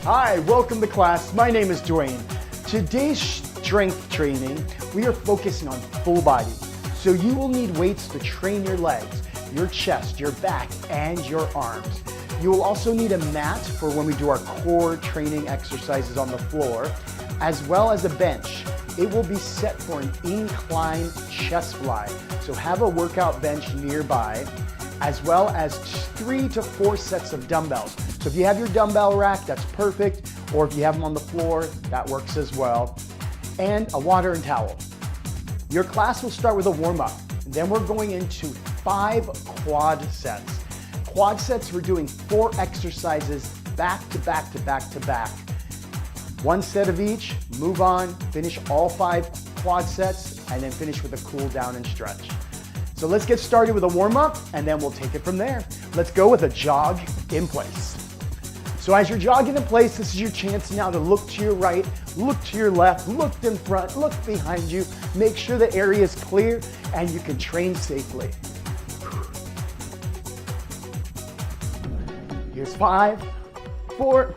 Hi, welcome to class. My name is Dwayne. Today's strength training, we are focusing on full body. So you will need weights to train your legs, your chest, your back, and your arms. You will also need a mat for when we do our core training exercises on the floor, as well as a bench. It will be set for an incline chest fly. So have a workout bench nearby, as well as 3 to 4 sets of dumbbells. So if you have your dumbbell rack, that's perfect. Or if you have them on the floor, that works as well. And a water and towel. Your class will start with a warm-up. Then we're going into 5 quad sets. Quad sets, we're doing 4 exercises back to back to back to back. 1 set of each, move on, finish all 5 quad sets, and then finish with a cool down and stretch. So let's get started with a warm-up, and then we'll take it from there. Let's go with a jog in place. So as you're jogging in place, this is your chance now to look to your right, look to your left, look in front, look behind you. Make sure the area is clear and you can train safely. Here's 5, 4,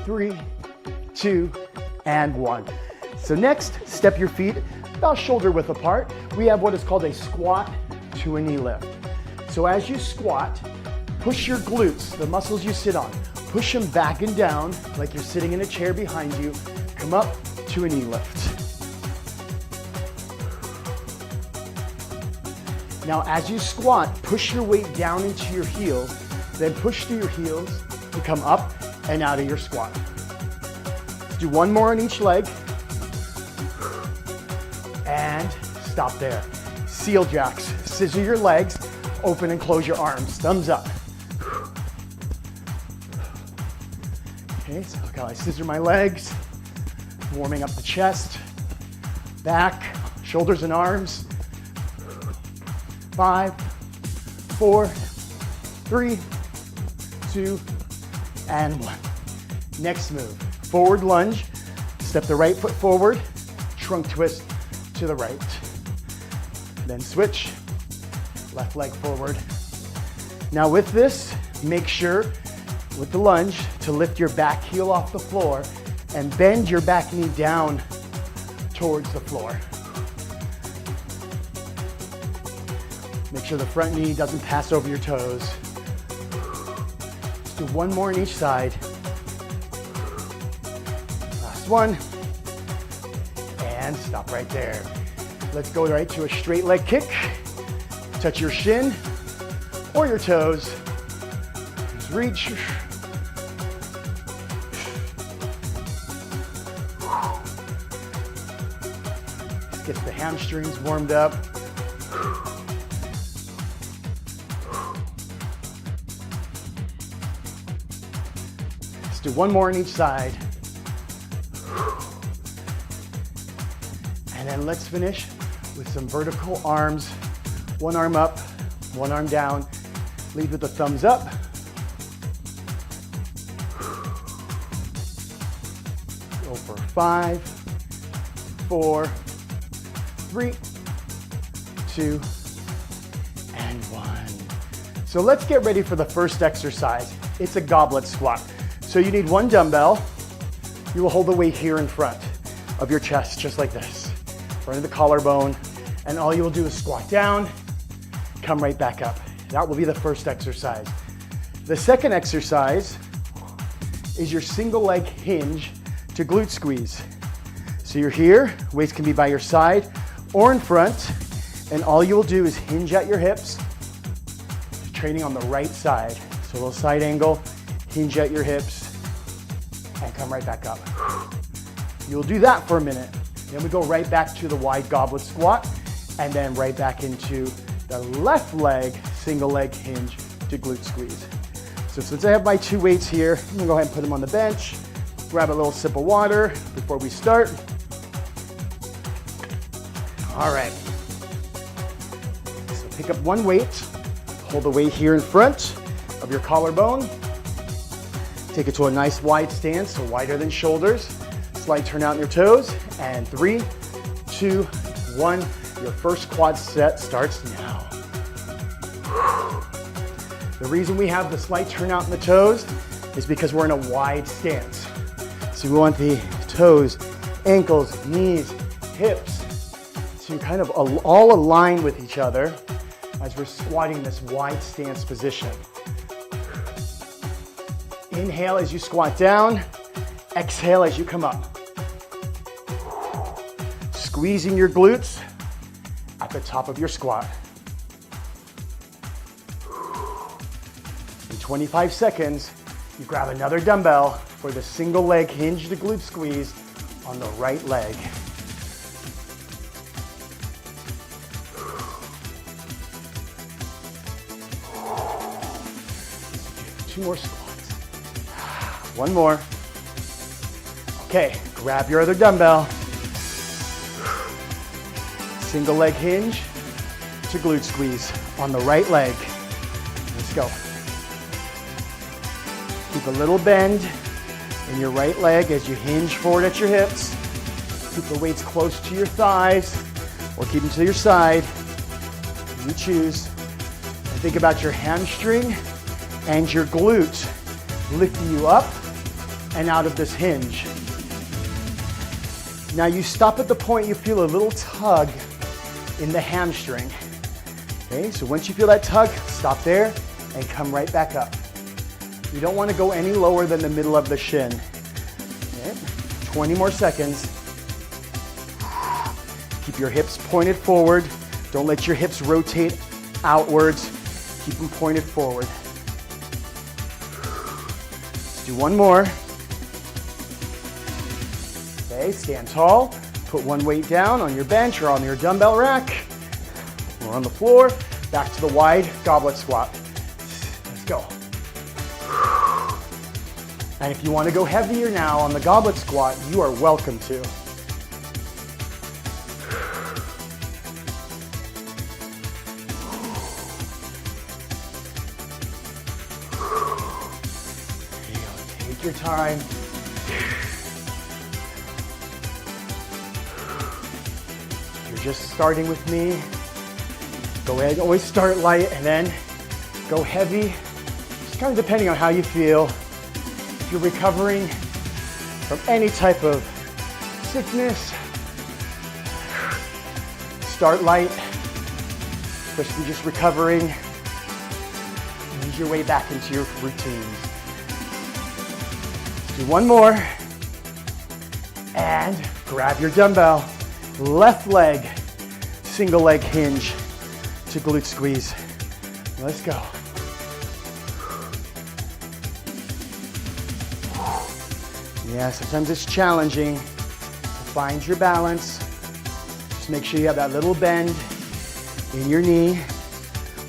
3, 2, and 1. So next, step your feet about shoulder width apart. We have what is called a squat to a knee lift. So as you squat, push your glutes, the muscles you sit on, push them back and down like you're sitting in a chair behind you. Come up to a knee lift. Now as you squat, push your weight down into your heels, then push through your heels to come up and out of your squat. Let's do 1 more on each leg. And stop there. Seal jacks. Scissor your legs, open and close your arms. Thumbs up. Okay, so look how I scissor my legs, warming up the chest, back, shoulders and arms. 5, 4, 3, 2, and 1. Next move, forward lunge. Step the right foot forward, trunk twist to the right. Then switch, left leg forward. Now with this, make sure with the lunge to lift your back heel off the floor and bend your back knee down towards the floor. Make sure the front knee doesn't pass over your toes. Let's do 1 more on each side. Last one. And stop right there. Let's go right to a straight leg kick. Touch your shin or your toes. Just reach. Gets the hamstrings warmed up. Let's do 1 more on each side. And then let's finish with some vertical arms. 1 arm up, 1 arm down. Lead with the thumbs up. Go for 5, 4, 3, 2, and 1. So let's get ready for the first exercise. It's a goblet squat. So you need 1 dumbbell. You will hold the weight here in front of your chest, just like this, front of the collarbone. And all you will do is squat down, come right back up. That will be the first exercise. The second exercise is your single leg hinge to glute squeeze. So you're here, weights can be by your side or in front, and all you will do is hinge at your hips, training on the right side. So a little side angle, hinge at your hips, and come right back up. You'll do that for a minute. Then we go right back to the wide goblet squat, and then right back into the left leg, single leg hinge to glute squeeze. So since I have my 2 weights here, I'm gonna go ahead and put them on the bench, grab a little sip of water before we start. All right, so pick up 1 weight, hold the weight here in front of your collarbone, take it to a nice wide stance, so wider than shoulders, slight turn out in your toes, and 3, 2, 1, your first quad set starts now. The reason we have the slight turn out in the toes is because we're in a wide stance. So we want the toes, ankles, knees, hips to kind of all align with each other as we're squatting this wide stance position. Inhale as you squat down, exhale as you come up. Squeezing your glutes at the top of your squat. In 25 seconds, you grab another dumbbell for the single leg hinge to glute squeeze on the right leg. Two more squats. One more. Okay, grab your other dumbbell. Single leg hinge to glute squeeze on the right leg. Let's go. Keep a little bend in your right leg as you hinge forward at your hips. Keep the weights close to your thighs or keep them to your side. You choose. And think about your hamstring and your glute lifting you up and out of this hinge. Now you stop at the point you feel a little tug in the hamstring. Okay, so once you feel that tug, stop there and come right back up. You don't want to go any lower than the middle of the shin. Okay, 20 more seconds. Keep your hips pointed forward. Don't let your hips rotate outwards. Keep them pointed forward. Let's do one more. Okay, stand tall. Put one weight down on your bench or on your dumbbell rack or on the floor. Back to the wide goblet squat. Let's go. And if you want to go heavier now on the goblet squat, you are welcome to. Take your time. Just starting with me, go ahead, always start light and then go heavy, just kind of depending on how you feel. If you're recovering from any type of sickness, start light, especially just recovering, ease your way back into your routines. Let's do one more, and grab your dumbbell. Left leg, single leg hinge to glute squeeze. Let's go. Yeah, sometimes it's challenging to find your balance. Just make sure you have that little bend in your knee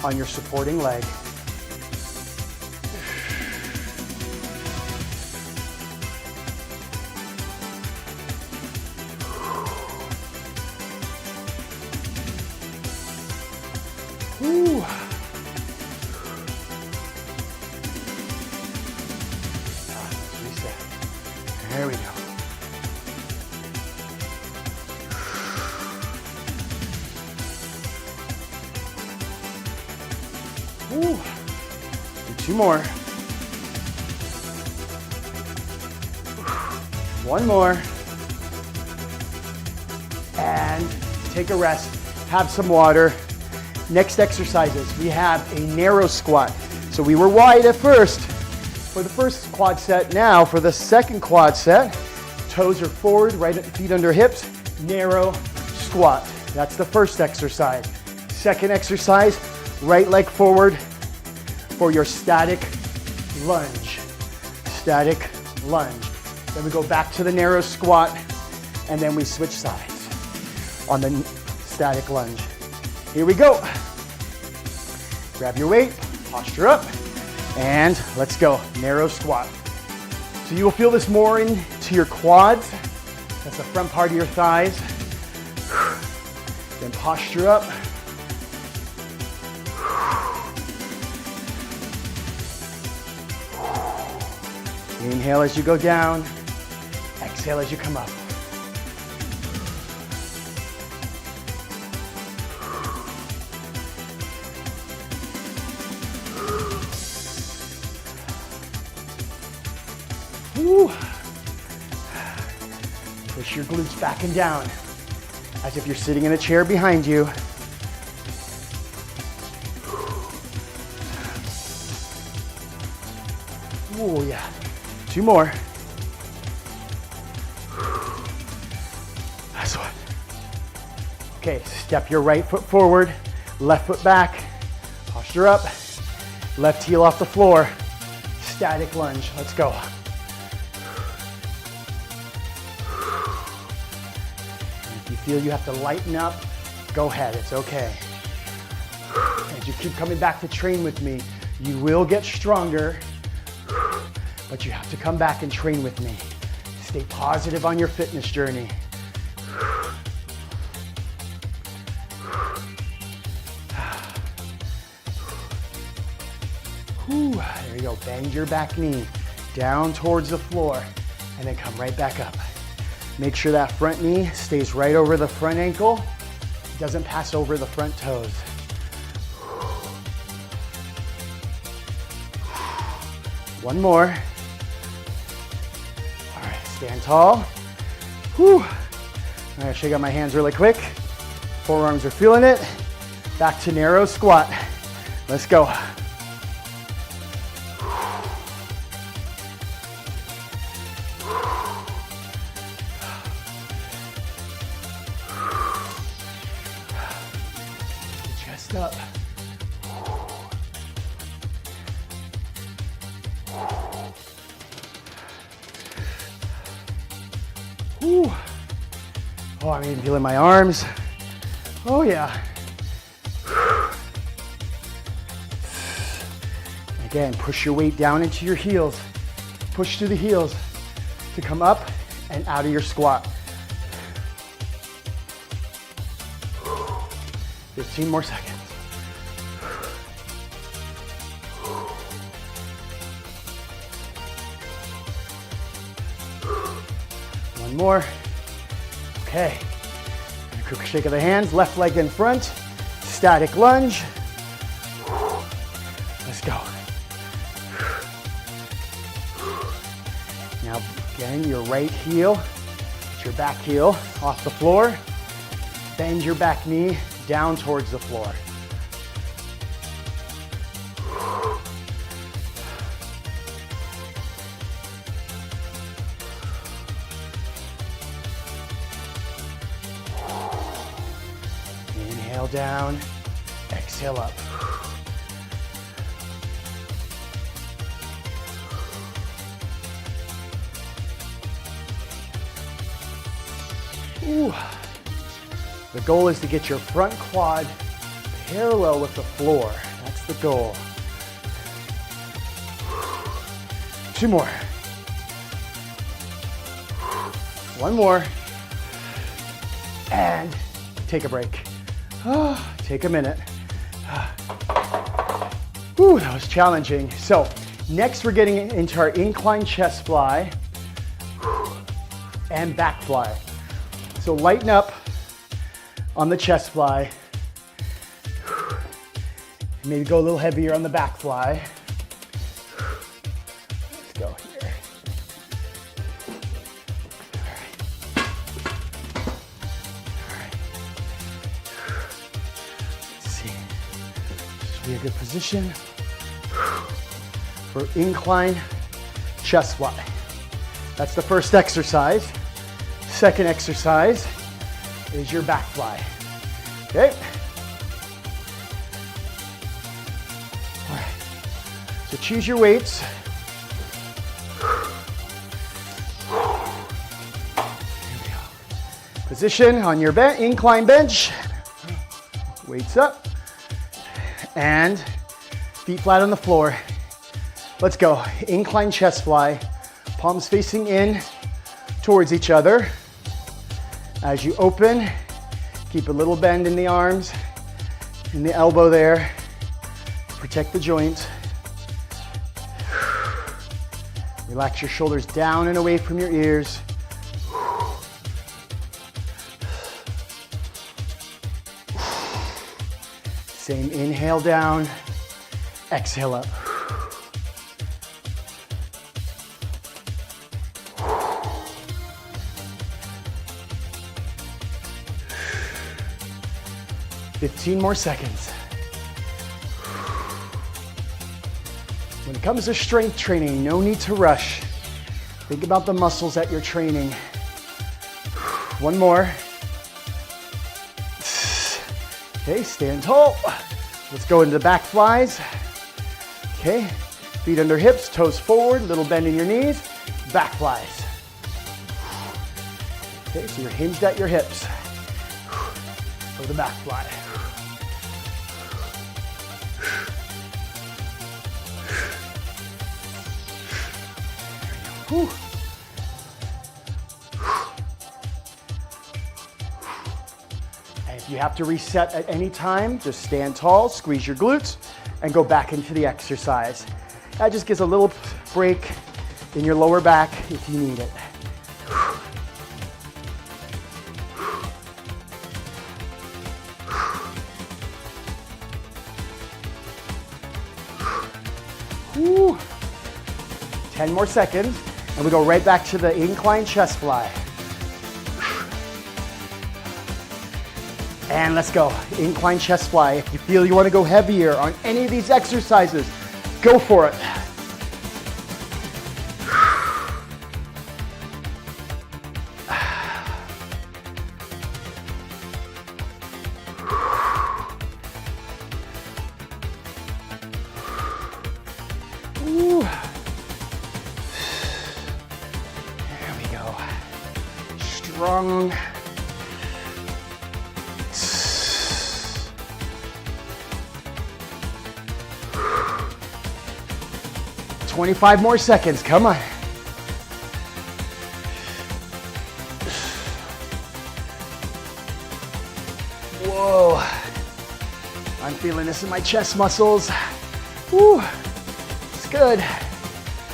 on your supporting leg. Woo. Let's reset. There we go. Woo. Do two more. One more. And take a rest. Have some water. Next exercises, we have a narrow squat. So we were wide at first for the first quad set. Now for the second quad set, toes are forward, right feet under hips, narrow squat. That's the first exercise. Second exercise, right leg forward for your static lunge. Static lunge. Then we go back to the narrow squat and then we switch sides on the static lunge. Here we go. Grab your weight, posture up, and let's go. Narrow squat. So you will feel this more into your quads. That's the front part of your thighs. Then posture up. Inhale as you go down. Exhale as you come up. Push your glutes back and down as if you're sitting in a chair behind you. Oh yeah, 2 more. Last one. Okay, step your right foot forward, left foot back, posture up, left heel off the floor, static lunge, let's go. And if you feel you have to lighten up, go ahead, it's okay. As you keep coming back to train with me, you will get stronger, but you have to come back and train with me. Stay positive on your fitness journey. There you go, bend your back knee down towards the floor and then come right back up. Make sure that front knee stays right over the front ankle, doesn't pass over the front toes. One more. All right, stand tall. Whew. All right, shake out my hands really quick. Forearms are feeling it. Back to narrow squat. Let's go. Chest up. Whew. Oh, I'm even feeling my arms. Oh yeah. Again, push your weight down into your heels. Push through the heels to come up and out of your squat. 15 more seconds. One more. Okay. A quick shake of the hands, left leg in front, static lunge. Let's go. Now, again, your right heel, get your back heel off the floor. Bend your back knee down towards the floor. Inhale down, exhale up. Ooh. The goal is to get your front quad parallel with the floor. That's the goal. 2 more. 1 more. And take a break. Take a minute. Ooh, that was challenging. So next we're getting into our incline chest fly and back fly. So lighten up on the chest fly. Maybe go a little heavier on the back fly. Let's go here. All right. Let's see. This should be a good position for incline chest fly. That's the first exercise. Second exercise is your back fly. Okay? All right. So choose your weights. Here we go. Position on your incline bench. Weights up. And feet flat on the floor. Let's go. Incline chest fly. Palms facing in towards each other. As you open, keep a little bend in the arms, in the elbow there. Protect the joints. Relax your shoulders down and away from your ears. Same inhale down, exhale up. 15 more seconds. When it comes to strength training, no need to rush. Think about the muscles that you're training. One more. Okay, stand tall. Let's go into back flies. Okay, feet under hips, toes forward, little bend in your knees, back flies. Okay, so you're hinged at your hips. For the back fly. Whew. And if you have to reset at any time, just stand tall, squeeze your glutes, and go back into the exercise. That just gives a little break in your lower back if you need it. Whew. 10 more seconds, and we go right back to the incline chest fly. And let's go, incline chest fly. If you feel you want to go heavier on any of these exercises, go for it. Ooh. There we go. Strong. 25 more seconds, come on. Whoa. I'm feeling this in my chest muscles. Woo. It's good.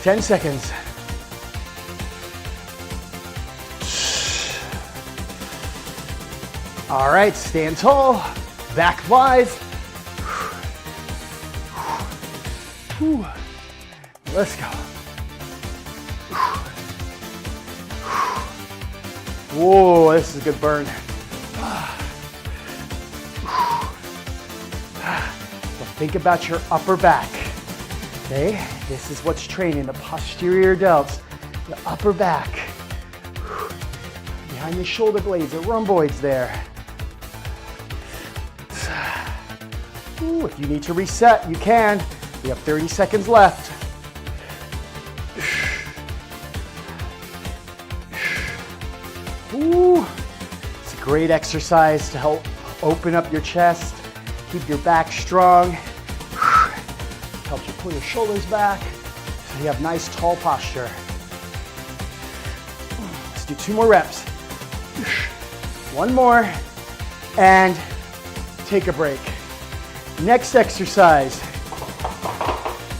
10 seconds. All right, stand tall, back flies. Whew. Let's go. Whoa, this is a good burn. So think about your upper back. Okay, this is what's training the posterior delts, the upper back. Behind the shoulder blades, the rhomboids there. Ooh, if you need to reset, you can. We have 30 seconds left. Ooh, it's a great exercise to help open up your chest, keep your back strong. Helps you pull your shoulders back so you have nice tall posture. Let's do 2 more reps. One more and take a break. Next exercise,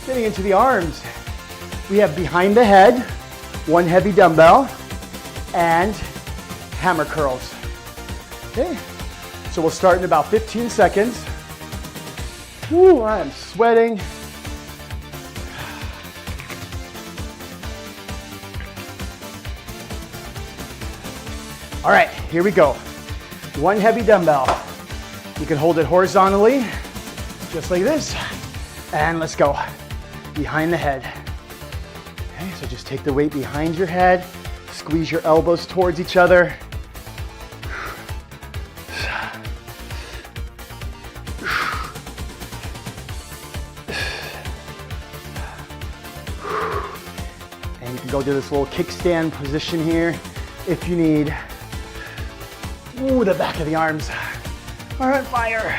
getting into the arms. We have behind the head, 1 heavy dumbbell, and hammer curls. Okay, so we'll start in about 15 seconds. Woo, I'm sweating. All right, here we go. 1 heavy dumbbell. You can hold it horizontally, just like this, and let's go. Behind the head. Okay, so just take the weight behind your head, squeeze your elbows towards each other. And you can go to this little kickstand position here if you need. Ooh, the back of the arms are on fire.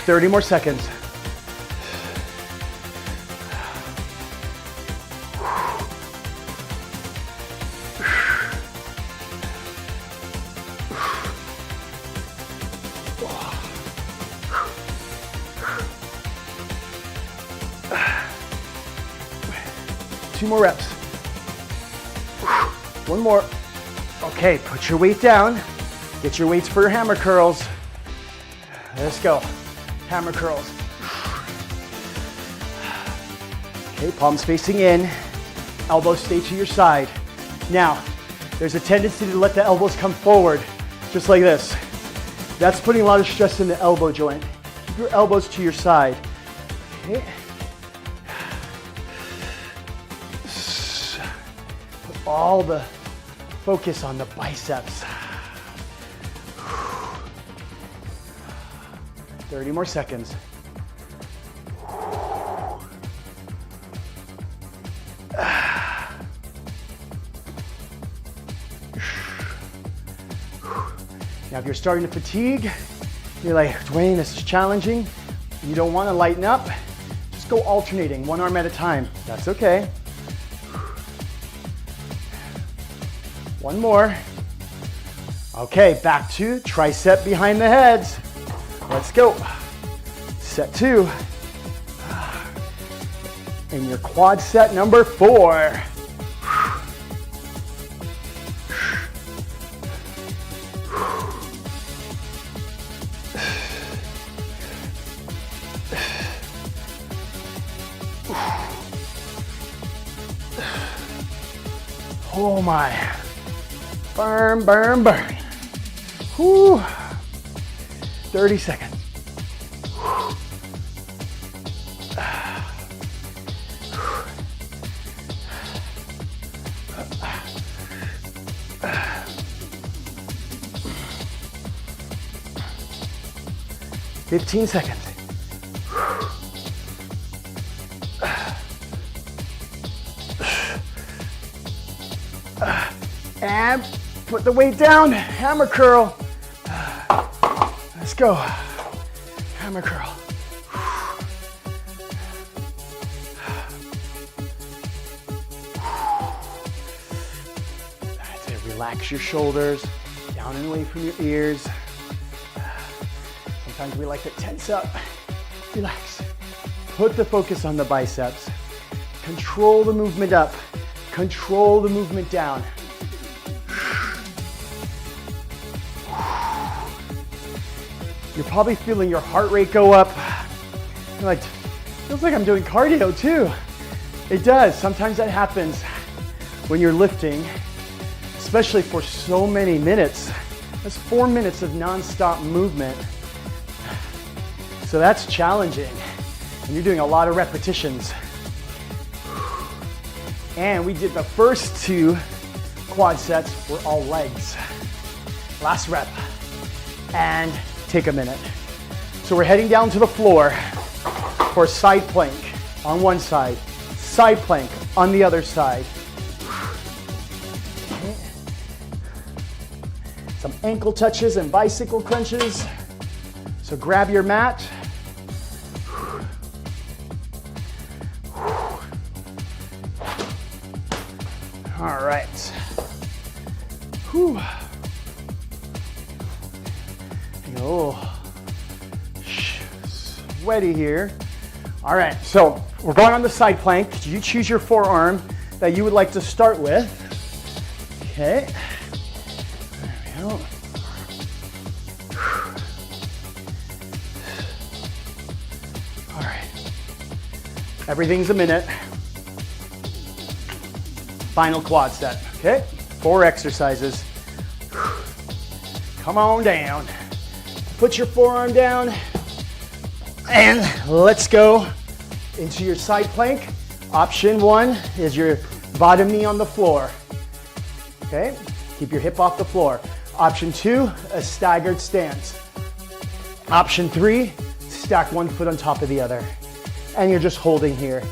30 more seconds. Two more reps. 1 more. Okay, put your weight down. Get your weights for your hammer curls. Let's go. Hammer curls. Okay, palms facing in. Elbows stay to your side. Now, there's a tendency to let the elbows come forward, just like this. That's putting a lot of stress in the elbow joint. Keep your elbows to your side. Okay. Put all the focus on the biceps. 30 more seconds. Now, if you're starting to fatigue, you're like, Dwayne, this is challenging. You don't want to lighten up. Just go alternating, one arm at a time. That's okay. One more. Okay, back to tricep behind the heads. Let's go. Set 2. And your quad set number 4. Oh my. Burn, burn, burn. Whew. 30 seconds. 15 seconds. And put the weight down, hammer curl. Let's go. Hammer curl. That's it. Relax your shoulders, down and away from your ears. Sometimes we like to tense up. Relax. Put the focus on the biceps. Control the movement up. Control the movement down. You're probably feeling your heart rate go up. You're like, feels like I'm doing cardio too. It does. Sometimes that happens when you're lifting, especially for so many minutes. That's 4 minutes of non-stop movement. So that's challenging. And you're doing a lot of repetitions. And we did the first 2 quad sets were all legs. Last rep. And take a minute. So we're heading down to the floor for side plank on one side, side plank on the other side. Okay. Some ankle touches and bicycle crunches. So grab your mat. All right. Whew. Oh, sweaty here. All right, so we're going on the side plank. You choose your forearm that you would like to start with. Okay. There we go. All right. Everything's a minute. Final quad set. Okay. 4 exercises. Come on down. Put your forearm down and let's go into your side plank. Option 1 is your bottom knee on the floor. Okay, keep your hip off the floor. Option 2, a staggered stance. Option 3, stack one foot on top of the other. And you're just holding here.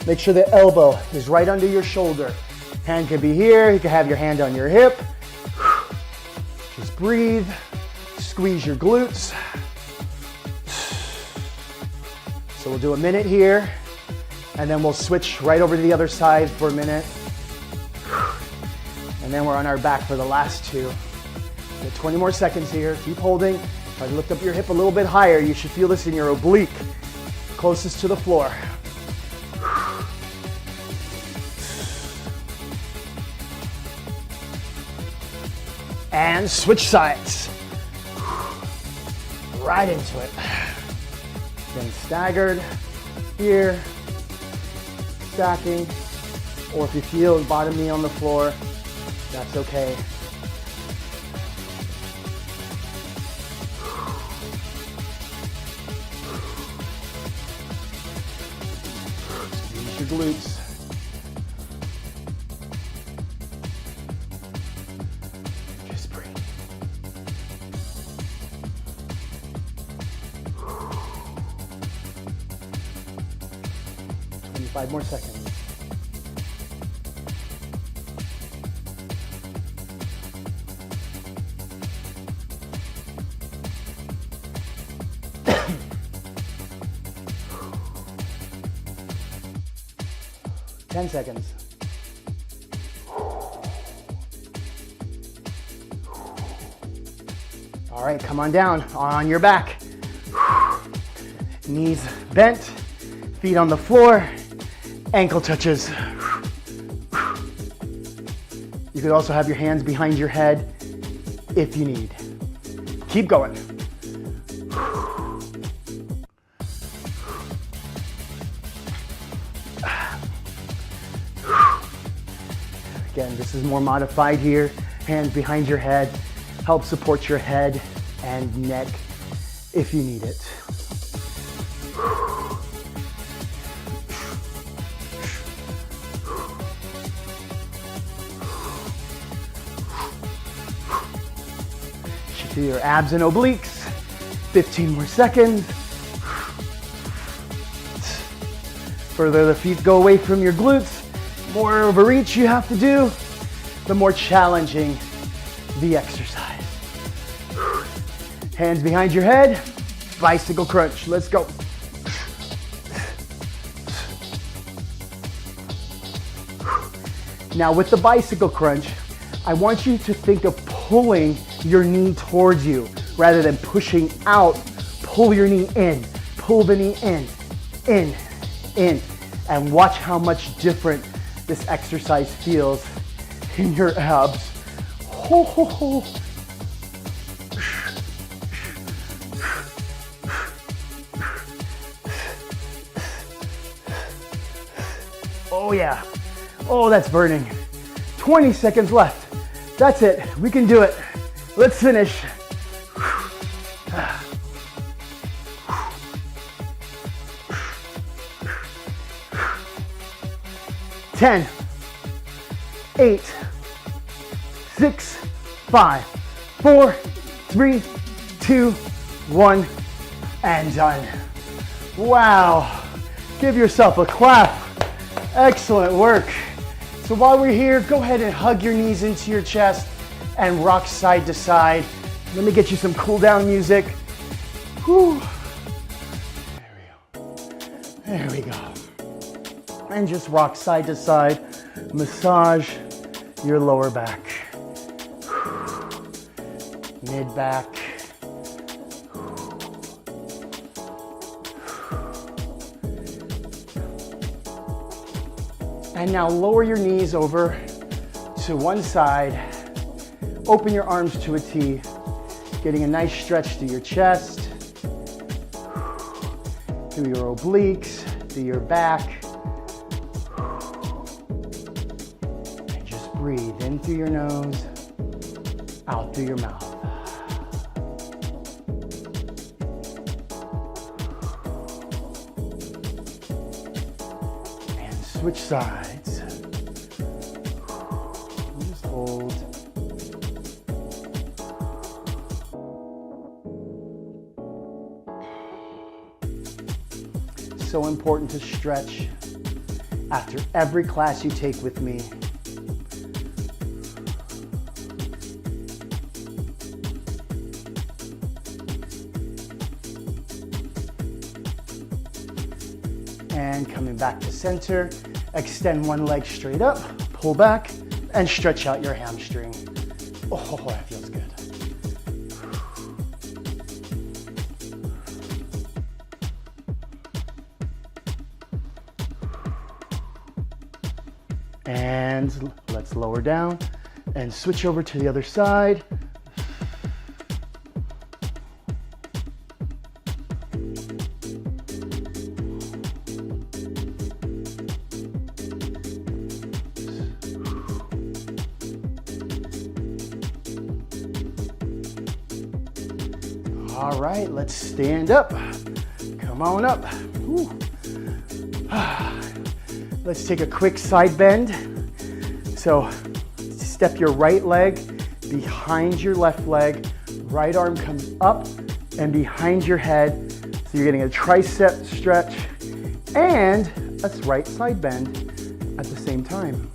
Make sure the elbow is right under your shoulder. Hand can be here, you can have your hand on your hip. Just breathe. Squeeze your glutes. So we'll do a minute here, and then we'll switch right over to the other side for a minute. And then we're on our back for the last 2. Get 20 more seconds here. Keep holding. Try to lift up your hip a little bit higher. You should feel this in your oblique, closest to the floor. And switch sides. Right into it. Then staggered here, stacking, or if you feel bottom knee on the floor, that's okay. your glutes. Just breathe. Five more seconds. Ten seconds. All right, come on down, on your back. Knees bent, feet on the floor, ankle touches. You could also have your hands behind your head if you need. Keep going. Again, this is more modified here. Hands behind your head. Help support your head and neck if you need it. To your abs and obliques. 15 more seconds. Further the feet go away from your glutes, more of a reach you have to do, the more challenging the exercise. Hands behind your head, bicycle crunch. Let's go. Now with the bicycle crunch, I want you to think of pulling your knee towards you rather than pushing out. Pull your knee in, pull the knee in, and watch how much different this exercise feels in your abs. Ho, ho, ho. Oh yeah, oh that's burning. 20 seconds left. That's it, we can do it. Let's finish. 10, 8, 6, 5, 4, 3, 2, 1, and done. Wow, give yourself a clap. Excellent work. So while we're here, go ahead and hug your knees into your chest and rock side to side. Let me get you some cool down music. Whew. There we go. And just rock side to side. Massage your lower back. Mid back. And now lower your knees over to one side. Open your arms to a T, getting a nice stretch through your chest, through your obliques, through your back. And just breathe in through your nose, out through your mouth. And switch sides. Just hold. So important to stretch after every class you take with me. And coming back to center, extend one leg straight up, pull back, and stretch out your hamstring. Oh, that feels good. And let's lower down and switch over to the other side. All right, let's stand up. Come on up. Whew. Let's take a quick side bend. So step your right leg behind your left leg. Right arm comes up and behind your head. So you're getting a tricep stretch and a right side bend at the same time.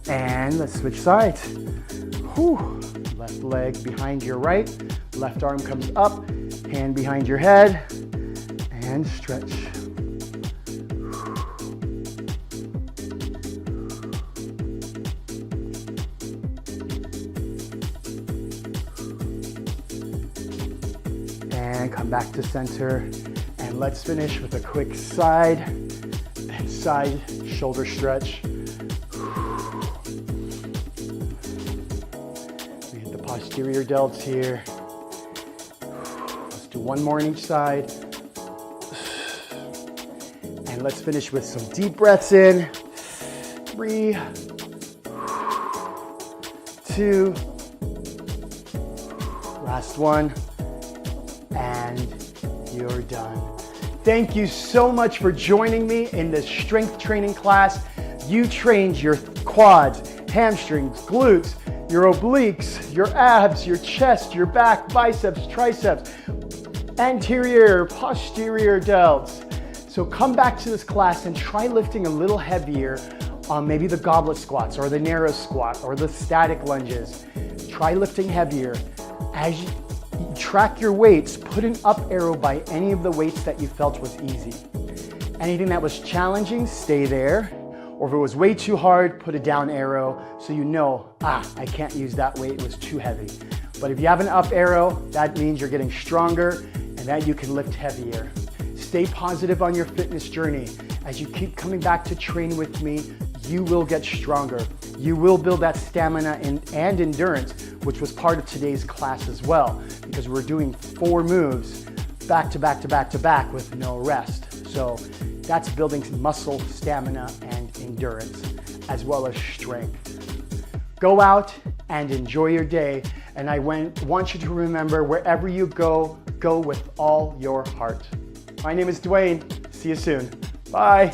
And let's switch sides. Whew. Left leg behind your right, left arm comes up, hand behind your head, and stretch. And come back to center. And let's finish with a quick side and side shoulder stretch. We hit the posterior delts here. Let's do one more on each side. And let's finish with some deep breaths in. 3, 2, last one. And you're done. Thank you so much for joining me in this strength training class. You trained your quads, hamstrings, glutes, your obliques, your abs, your chest, your back, biceps, triceps, anterior, posterior delts. So come back to this class and try lifting a little heavier on maybe the goblet squats or the narrow squat or the static lunges. Try lifting heavier. As you track your weights, put an up arrow by any of the weights that you felt was easy. Anything that was challenging, stay there. Or if it was way too hard, put a down arrow so you know, I can't use that weight, it was too heavy. But if you have an up arrow, that means you're getting stronger and that you can lift heavier. Stay positive on your fitness journey. As you keep coming back to train with me, you will get stronger. You will build that stamina and endurance, which was part of today's class as well, because we're doing 4 moves back to back to back to back with no rest. So that's building muscle, stamina, and endurance, as well as strength. Go out and enjoy your day. And I want you to remember, wherever you go, go with all your heart. My name is Dwayne. See you soon. Bye.